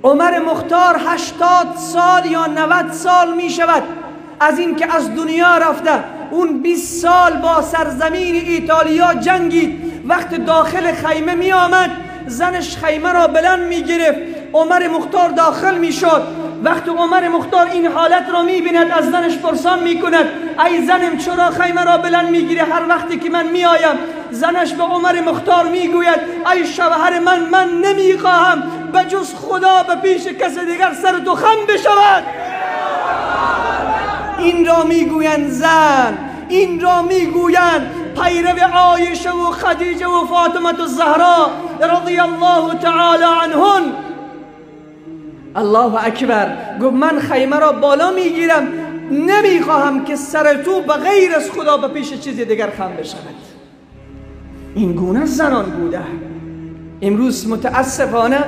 عمر مختار 80 سال یا 90 سال می شود از این که از دنیا رفته. اون 20 سال با سرزمین ایتالیا جنگید. وقت داخل خیمه می آمد زنش خیمه را بلند می گرفت، عمر مختار داخل می شد. وقت عمر مختار این حالت را می بیند از زنش پرسان می کند ای زنم چرا خیمه را بلند می گیری هر وقتی که من می آیم؟ زنش به عمر مختار می گوید ای شوهر من نمی خواهم به جز خدا به پیش کس دیگر سر تو خم بشود. این را می گویند زن، این را می گویند پیرو عایشه و خدیجه و فاطمه الزهرا رضی الله تعالی عنهن. الله اکبر. گفت من خیمه را بالا میگیرم، نمیخواهم که سر تو به غیر از خدا به پیش چیزی دیگر خم بشود. این گونه زنان بوده. امروز متاسفانه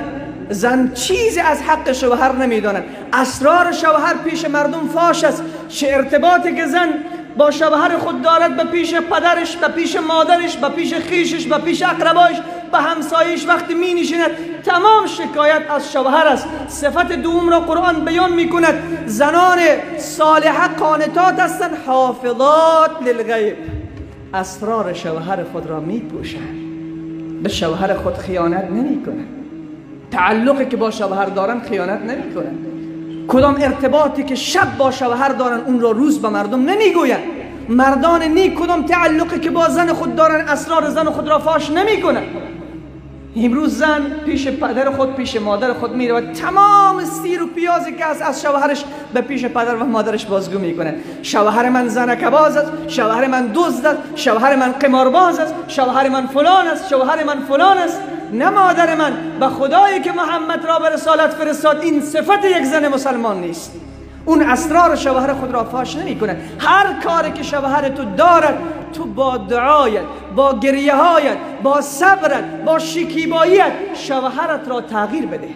زن چیزی از حق شوهر نمیدانند. اسرار شوهر پیش مردم فاش است. چه ارتباطی که زن با شوهر خود دارد به پیش پدرش، به پیش مادرش، به پیش خیشش، به پیش اقربایش، به همسایش وقتی می نشیند تمام شکایت از شوهر است. صفت دوم را قرآن بیان می کند. زنان صالحه قانتات هستند، حافظات للغیب. اسرار شوهر خود را می پوشند، به شوهر خود خیانت نمی کنند. تعلقی که با شوهر دارند خیانت نمی کنند. کدام ارتباطی که شب با شوهر دارن اون را روز به مردم نمیگویند. مردان نیک کدام تعلقی که با زن خود دارن اسرار زن خود را فاش نمیکنند. امروز زن پیش پدر خود، پیش مادر خود میره و تمام سیر و پیازی که از شوهرش به پیش پدر و مادرش بازگو میکنه. شوهر من زنکباز است، شوهر من دزد است، شوهر من قمارباز است، شوهر من فلان است، شوهر من فلان است. نه مادر من، به خدایی که محمد را به رسالت فرستاد این صفت یک زن مسلمان نیست. اون اسرار شوهر خود را فاش نمی کنه. هر کاری که شوهر تو دارد تو با دعایت، با گریه هایت، با صبرت، با شکیباییت شوهرت را تغییر بده.